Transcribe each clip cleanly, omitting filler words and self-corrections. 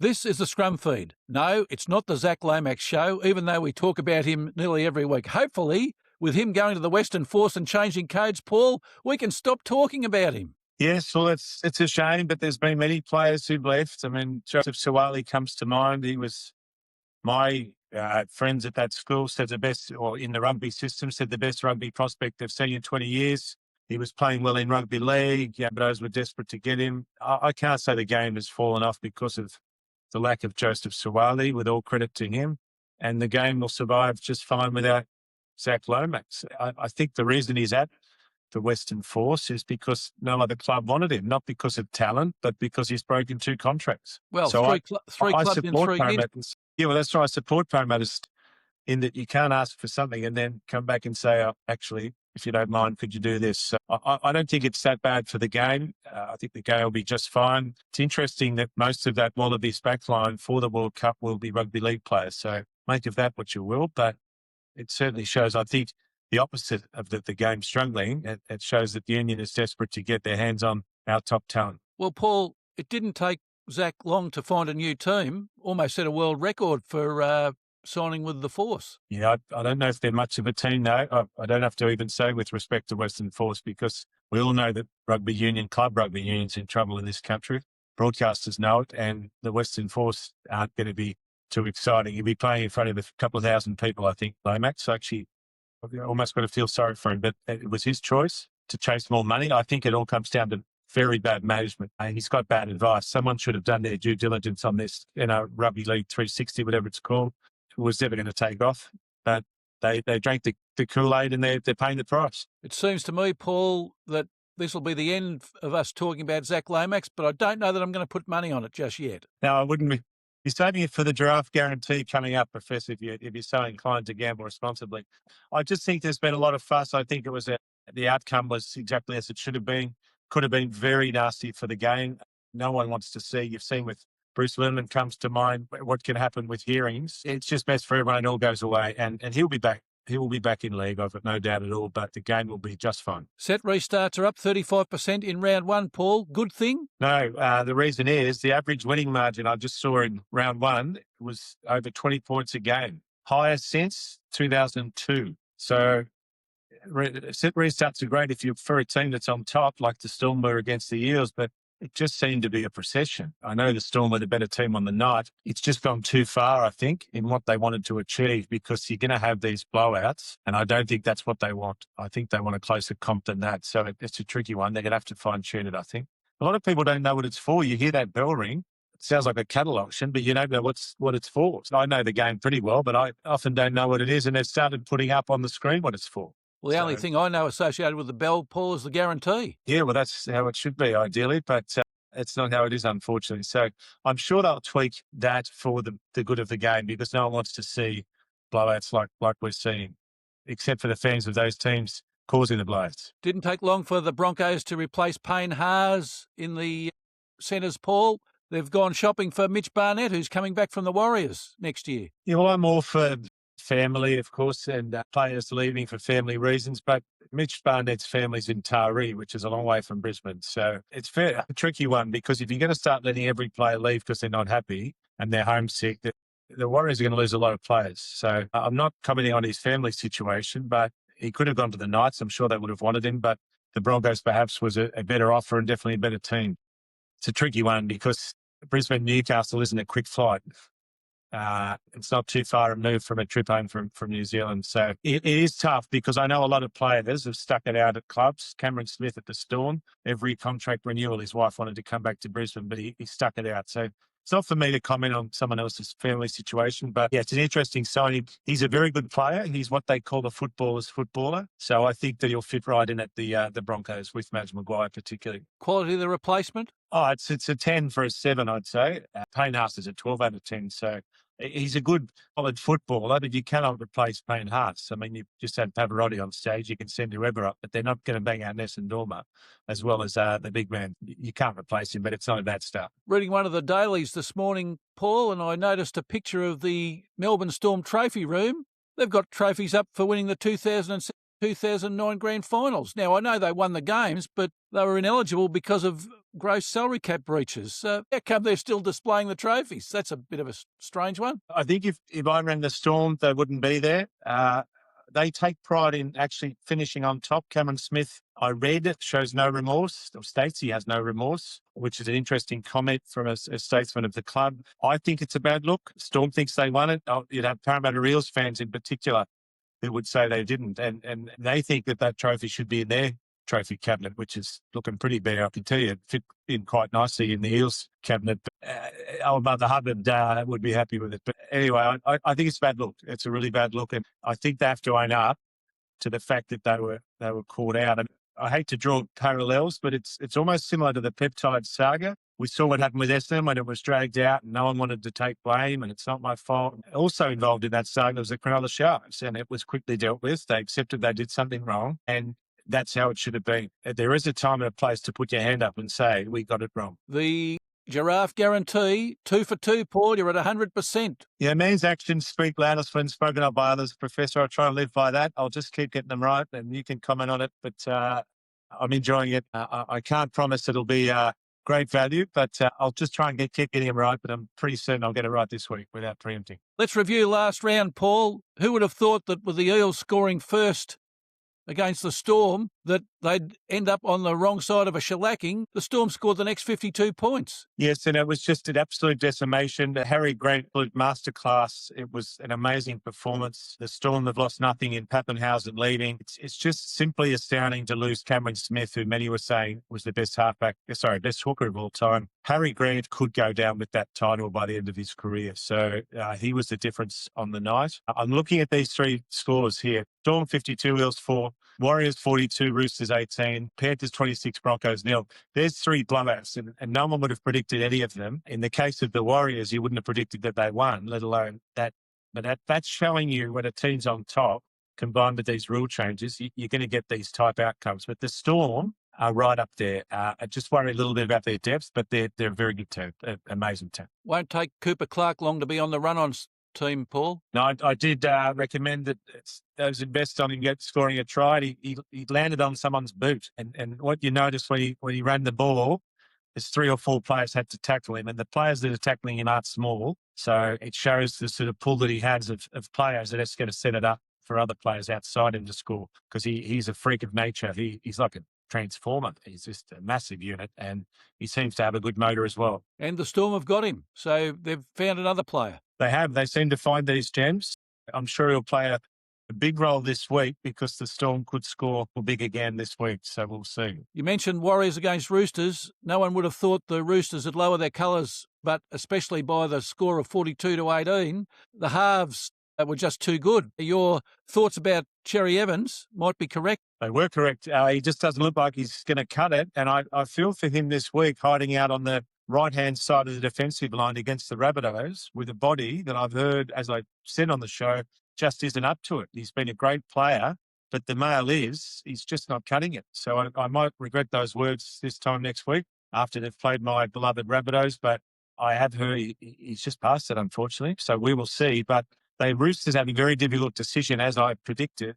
This is the Scrum feed. No, it's not the Zac Lomax show, even though we talk about him nearly every week. Hopefully, with him going to the Western Force and changing codes, Paul, we can stop talking about him. Yes, well, it's a shame, but there's been many players who've left. I mean, Joseph Suwali comes to mind. He was my friends at that school said the best, or in the rugby system, said the best rugby prospect they've seen in 20 years. He was playing well in rugby league. But were desperate to get him. I can't say the game has fallen off because of the lack of Joseph Suwali, with all credit to him. And the game will survive just fine without Zac Lomax. I think the reason he's at the Western Force is because no other club wanted him, not because of talent, but because he's broken 2 contracts. Well, so three clubs in 3 years. Yeah, well, that's why I support Parramatta in that you can't ask for something and then come back and say, oh, actually, if you don't mind, could you do this? So I don't think it's that bad for the game. I think the game will be just fine. It's interesting that most of that Wallabies backline for the World Cup will be rugby league players. So make of that what you will, but it certainly shows, I think, the opposite of the game struggling. It shows that the Union is desperate to get their hands on our top talent. Well, Paul, it didn't take Zac long to find a new team, almost set a world record for signing with the Force. Yeah, I don't know if they're much of a team, though. I don't have to even say with respect to Western Force, because we all know that club rugby union's in trouble in this country. Broadcasters know it, and the Western Force aren't going to be too exciting. He'll be playing in front of a couple of thousand people, I think, Lomax. Actually, I've almost got to feel sorry for him, but it was his choice to chase more money. I think it all comes down to very bad management. He's got bad advice. Someone should have done their due diligence on this, Rugby League 360, whatever it's called. It was never going to take off, but they drank the Kool-Aid and they're paying the price. It seems to me, Paul, that this will be the end of us talking about Zac Lomax, but I don't know that I'm going to put money on it just yet. No, I wouldn't be. You're saving it for the Giraffe Guarantee coming up, Professor, if you're so inclined to gamble responsibly. I just think there's been a lot of fuss. I think it was the outcome was exactly as it should have been. Could have been very nasty for the game. No one wants to see. You've seen with Bruce Lindman comes to mind what can happen with hearings. It's just best for everyone. It all goes away, and he'll be back. He will be back in league, I've got no doubt at all, but the game will be just fine. Set restarts are up 35% in round 1, Paul. Good thing? No, the reason is the average winning margin I just saw in round 1 was over 20 points a game, highest since 2002. So set restarts are great if you're for a team that's on top, like the Storm were against the Eels, but it just seemed to be a procession. I know the Storm were the better team on the night. It's just gone too far, I think, in what they wanted to achieve, because you're going to have these blowouts, and I don't think that's what they want. I think they want a closer comp than that. So it's a tricky one. They're going to have to fine-tune it, I think. A lot of people don't know what it's for. You hear that bell ring. It sounds like a cattle auction, but you don't know what it's for. So I know the game pretty well, but I often don't know what it is, and they've started putting up on the screen what it's for. Well, the only thing I know associated with the bell, Paul, is the guarantee. Yeah, well, that's how it should be, ideally, but it's not how it is, unfortunately. So I'm sure they'll tweak that for the good of the game, because no one wants to see blowouts like we're seeing, except for the fans of those teams causing the blowouts. Didn't take long for the Broncos to replace Payne Haas in the centres, Paul. They've gone shopping for Mitch Barnett, who's coming back from the Warriors next year. Yeah, well, I'm all for family, of course, and players leaving for family reasons, but Mitch Barnett's family's in Taree, which is a long way from Brisbane. So it's a tricky one, because if you're going to start letting every player leave because they're not happy and they're homesick, the Warriors are going to lose a lot of players. So I'm not commenting on his family situation, but he could have gone to the Knights. I'm sure they would have wanted him, but the Broncos perhaps was a better offer and definitely a better team. It's a tricky one, because Brisbane-Newcastle isn't a quick flight. It's not too far removed from a trip home from New Zealand. So it is tough, because I know a lot of players have stuck it out at clubs. Cameron Smith at the Storm, every contract renewal, his wife wanted to come back to Brisbane, but he stuck it out. So it's not for me to comment on someone else's family situation, but yeah, it's an interesting signing. He's a very good player. He's what they call a footballer's footballer. So I think that he'll fit right in at the Broncos with Madge Maguire particularly. Quality of the replacement? Oh, it's a 10 for a 7, I'd say. Payne Haas is a 12 out of 10. So he's a good, solid footballer, but you cannot replace Payne Haas. I mean, you just had Pavarotti on stage. You can send whoever up, but they're not going to bang out Ness and Dormer as well as the big man. You can't replace him, but it's not a bad start. Reading one of the dailies this morning, Paul, and I noticed a picture of the Melbourne Storm trophy room. They've got trophies up for winning the 2009 grand finals. Now, I know they won the games, but they were ineligible because of gross salary cap breaches. How come they're still displaying the trophies? That's a bit of a strange one. I think if I ran the Storm, they wouldn't be there. They take pride in actually finishing on top. Cameron Smith, I read it, shows no remorse, or states he has no remorse, which is an interesting comment from a statesman of the club. I think it's a bad look. Storm thinks they won it. You'd have Parramatta Eels fans in particular who would say they didn't. And they think that trophy should be in their trophy cabinet, which is looking pretty bare. I can tell you it fit in quite nicely in the Eels cabinet. Old Mother Hubbard would be happy with it. But anyway, I think it's a bad look. It's a really bad look. And I think they have to own up to the fact that they were caught out. And I hate to draw parallels, but it's almost similar to the peptide saga. We saw what happened with Essendon when it was dragged out and no one wanted to take blame and it's not my fault. Also involved in that saga was the Cronulla Sharks, and it was quickly dealt with. They accepted they did something wrong, and that's how it should have been. There is a time and a place to put your hand up and say, we got it wrong. The Giraffe Guarantee, 2 for 2, Paul, you're at 100%. Yeah, man's actions speak loudest when spoken of by others, Professor. I try and live by that. I'll just keep getting them right and you can comment on it, but I'm enjoying it. I can't promise it'll be great value, but I'll just try and keep getting them right, but I'm pretty certain I'll get it right this week without preempting. Let's review last round, Paul. Who would have thought that with the Eels scoring first against the Storm, that they'd end up on the wrong side of a shellacking? The Storm scored the next 52 points. Yes, and it was just an absolute decimation. The Harry Grant masterclass. It was an amazing performance. The Storm have lost nothing in Pappenhausen leading. It's just simply astounding to lose Cameron Smith, who many were saying was the best best hooker of all time. Harry Grant could go down with that title by the end of his career. So he was the difference on the night. I'm looking at these three scores here. Storm 52, Eels 4, Warriors 42, Roosters 18, Panthers 26, Broncos 0. There's three blowouts, and no one would have predicted any of them. In the case of the Warriors, you wouldn't have predicted that they won, let alone that. But that's showing you when a team's on top, combined with these rule changes, you're going to get these type outcomes. But the Storm are right up there. I just worry a little bit about their depth, but they're a very good team, amazing team. Won't take Cooper Clark long to be on the run-on team, Paul. No, I did recommend that those invest on him scoring a try. He landed on someone's boot, and what you notice when he ran the ball is 3 or 4 players had to tackle him, and the players that are tackling him aren't small. So it shows the sort of pull that he has of players that's going to set it up for other players outside him to score, because he's a freak of nature. He's like a transformer. He's just a massive unit, and he seems to have a good motor as well. And the Storm have got him, so they've found another player. They have. They seem to find these gems. I'm sure he'll play a big role this week because the Storm could score big again this week, so we'll see. You mentioned Warriors against Roosters. No one would have thought the Roosters would lower their colours, but especially by the score of 42-18, the halves were just too good. Your thoughts about Cherry Evans might be correct. They were correct. He just doesn't look like he's going to cut it, and I feel for him this week hiding out on the right-hand side of the defensive line against the Rabbitohs with a body that I've heard, as I said on the show, just isn't up to it. He's been a great player, but the mail is he's just not cutting it. So I might regret those words this time next week after they've played my beloved Rabbitohs, but I have heard he's just past it, unfortunately. So we will see. But the Roosters have a very difficult decision, as I predicted.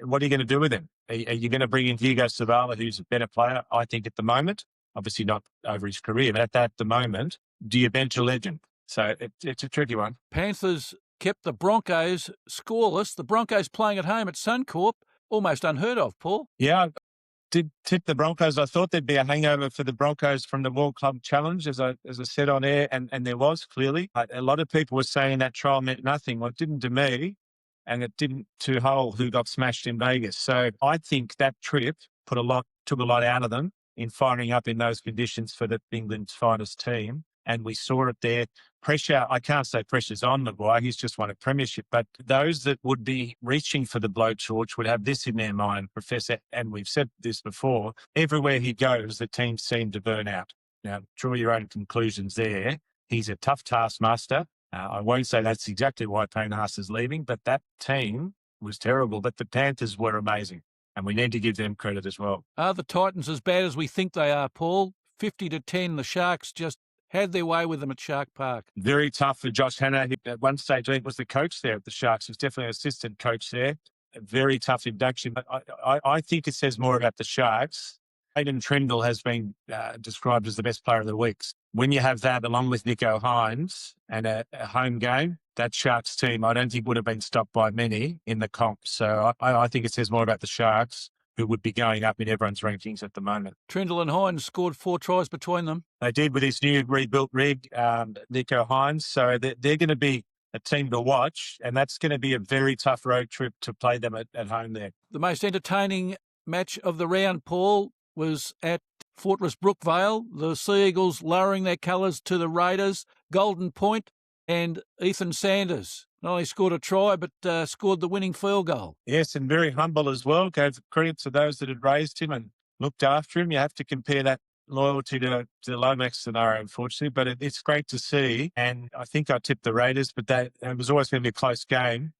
What are you going to do with him? Are you going to bring in Hugo Savala, who's a better player, I think, at the moment? Obviously not over his career, but at the moment, do you bench a legend? So it's a tricky one. Panthers kept the Broncos scoreless. The Broncos playing at home at Suncorp, almost unheard of, Paul. Yeah, I did tip the Broncos. I thought there'd be a hangover for the Broncos from the World Club Challenge, as I said on air, and there was clearly. A lot of people were saying that trial meant nothing. Well, it didn't to me, and it didn't to Hull, who got smashed in Vegas. So I think that trip took a lot out of them in firing up in those conditions for England's finest team. And we saw it there. Pressure, I can't say pressure's on Maguire, he's just won a premiership, but those that would be reaching for the blowtorch would have this in their mind, Professor, and we've said this before, everywhere he goes, the teams seem to burn out. Now, draw your own conclusions there. He's a tough taskmaster. I won't say that's exactly why Payne Haas is leaving, but that team was terrible, but the Panthers were amazing. And we need to give them credit as well. Are the Titans as bad as we think they are, Paul? 50-10, the Sharks just had their way with them at Shark Park. Very tough for Josh Hannah. At one stage, I think was the coach there at the Sharks. He was definitely an assistant coach there. A very tough induction. But I think it says more about the Sharks Hayden Trindle has been described as the best player of the week. When you have that along with Nico Hines and a home game, that Sharks team, I don't think would have been stopped by many in the comp. So I think it says more about the Sharks, who would be going up in everyone's rankings at the moment. Trindle and Hines scored 4 tries between them. They did with his new rebuilt rig, Nico Hines. So they're going to be a team to watch, and that's going to be a very tough road trip to play them at home there. The most entertaining match of the round, Paul, was at Fortress Brookvale. The Sea Eagles lowering their colours to the Raiders. Golden Point and Ethan Sanders not only scored a try, but scored the winning field goal. Yes, and very humble as well. Gave credit to those that had raised him and looked after him. You have to compare that loyalty to the Lomax scenario, unfortunately, but it's great to see. And I think I tipped the Raiders, but it was always going to be a close game.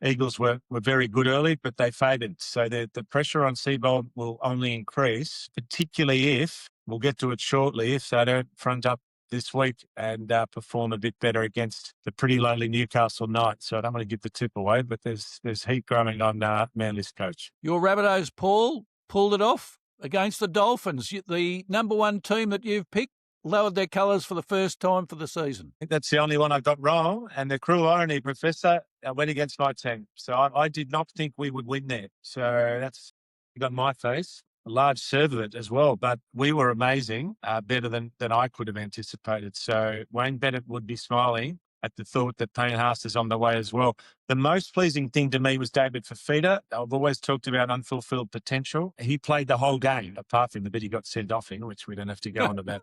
Eagles were very good early, but they faded. So the pressure on Seabold will only increase, particularly if, we'll get to it shortly, if they don't front up this week and perform a bit better against the pretty lowly Newcastle Knights. So I don't want to give the tip away, but there's heat growing on Manly's coach. Your Rabbitohs, Paul, pulled it off against the Dolphins. The number one team that you've picked lowered their colours for the first time for the season. I think that's the only one I got wrong. And the cruel irony, Professor, I went against my team. So I did not think we would win there. So that's got my face. A large serve of it as well. But we were amazing, better than I could have anticipated. So Wayne Bennett would be smiling at the thought that Payne Haas is on the way as well. The most pleasing thing to me was David Fafita. I've always talked about unfulfilled potential. He played the whole game, apart from the bit he got sent off in, which we don't have to go on about.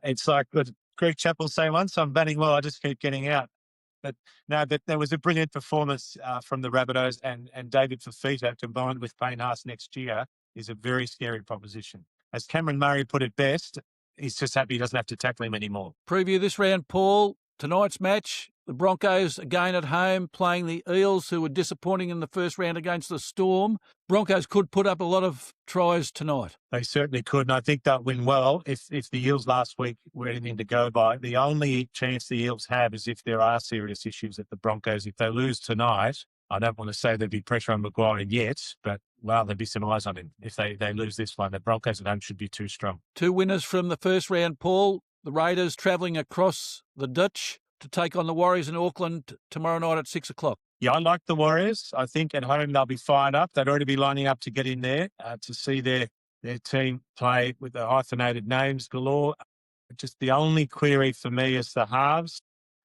It's like what Greg Chappell say once, I'm batting well, I just keep getting out. But no, there was a brilliant performance from the Rabbitohs, and David Fafita combined with Payne Haas next year is a very scary proposition. As Cameron Murray put it best, he's just happy he doesn't have to tackle him anymore. Preview this round, Paul. Tonight's match, the Broncos again at home playing the Eels, who were disappointing in the first round against the Storm. Broncos could put up a lot of tries tonight. They certainly could, and I think they'll win well. If the Eels last week were anything to go by, the only chance the Eels have is if there are serious issues at the Broncos. If they lose tonight, I don't want to say there'd be pressure on Maguire yet, but, well, there'd be some eyes on him. If they lose this one, the Broncos at home should be too strong. 2 winners from the first round, Paul. The Raiders travelling across the ditch to take on the Warriors in Auckland tomorrow night at 6 o'clock. Yeah, I like the Warriors. I think at home they'll be fired up. They'd already be lining up to get in there to see their team play with the hyphenated names galore. Just the only query for me is the halves,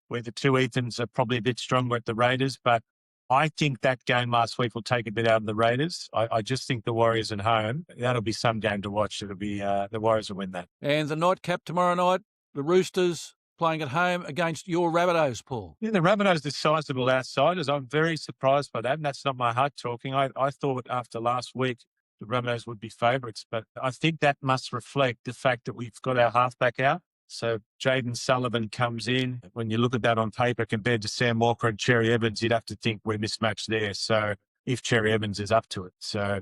where the two Ethans are probably a bit stronger at the Raiders, but I think that game last week will take a bit out of the Raiders. I just think the Warriors at home, that'll be some game to watch. It'll be the Warriors will win that. And the nightcap tomorrow night, the Roosters playing at home against your Rabbitohs, Paul. Yeah, the Rabbitohs are sizable outsiders. I'm very surprised by that, and that's not my heart talking. I thought after last week the Rabbitohs would be favourites, but I think that must reflect the fact that we've got our halfback out. So Jaden Sullivan comes in. When you look at that on paper compared to Sam Walker and Cherry Evans, you'd have to think we're mismatched there. So if Cherry Evans is up to it. So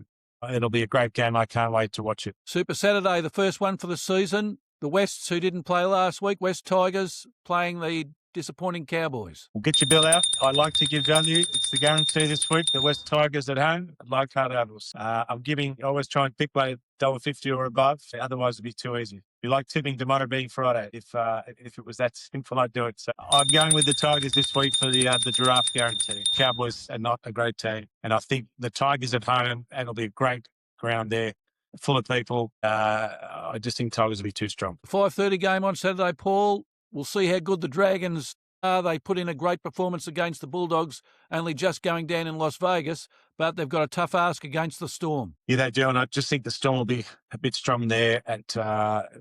it'll be a great game. I can't wait to watch it. Super Saturday, the first one for the season. The Wests, who didn't play last week, West Tigers, playing the disappointing Cowboys. Well, get your bill out. I like to give value. It's the guarantee this week. The West Tigers at home. I like hard ovals. I'm giving, I always try and pick one at $1.50 or above. Otherwise, it'd be too easy. You like tipping tomorrow being Friday. If it was that simple, I'd do it. So I'm going with the Tigers this week for the Giraffe Guarantee. Cowboys are not a great team. And I think the Tigers at home, and it'll be a great ground there, full of people. I just think Tigers will be too strong. 5:30 game on Saturday, Paul. We'll see how good the Dragons are. They put in a great performance against the Bulldogs, only just going down in Las Vegas, but they've got a tough ask against the Storm. Yeah, they do, and I just think the Storm will be a bit strong there at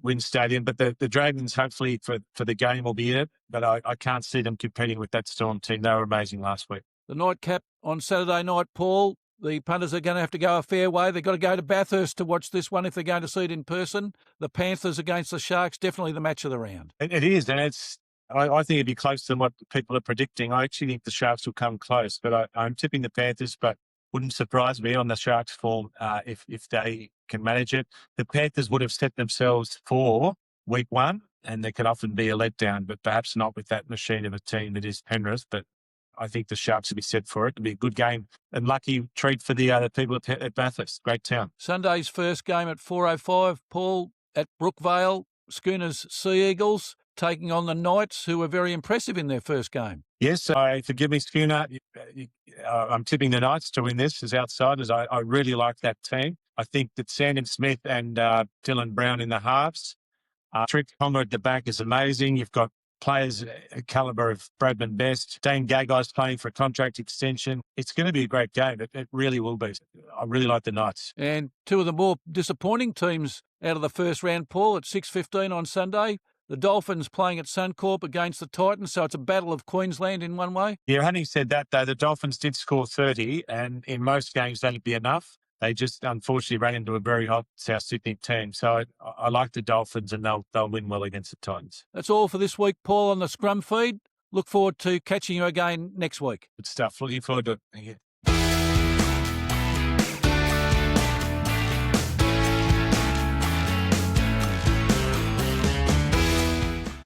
Wynn Stadium. But the Dragons, hopefully, for the game will be in it, but I can't see them competing with that Storm team. They were amazing last week. The nightcap on Saturday night, Paul. The punters are going to have to go a fair way. They've got to go to Bathurst to watch this one if they're going to see it in person. The Panthers against the Sharks, definitely the match of the round. It is, and I think it'd be close to what people are predicting. I actually think the Sharks will come close, but I'm tipping the Panthers, but wouldn't surprise me on the Sharks form if they can manage it. The Panthers would have set themselves for week one, and there can often be a letdown, but perhaps not with that machine of a team that is Penrith. But I think the Sharks will be set for it. It'll be a good game and lucky treat for the people at Bathurst. Great town. Sunday's first game at 4:05, Paul, at Brookvale. Schooners Sea Eagles taking on the Knights, who were very impressive in their first game. Yes, forgive me, Schooner. I'm tipping the Knights to win this as outsiders. I really like that team. I think that Sandon Smith and Dylan Brown in the halves. Trick Tonga at the back is amazing. You've got players calibre of Bradman Best. Dane Gagai's playing for a contract extension. It's going to be a great game. It really will be. I really like the Knights. And two of the more disappointing teams out of the first round, Paul, at 6:15 on Sunday. The Dolphins playing at Suncorp against the Titans, so it's a battle of Queensland in one way. Yeah, having said that, though, the Dolphins did score 30, and in most games that'd be enough. They just unfortunately ran into a very hot South Sydney team. So I like the Dolphins, and they'll win well against the Titans. That's all for this week, Paul, on the Scrum feed. Look forward to catching you again next week. Good stuff. Looking forward to it. Thank you.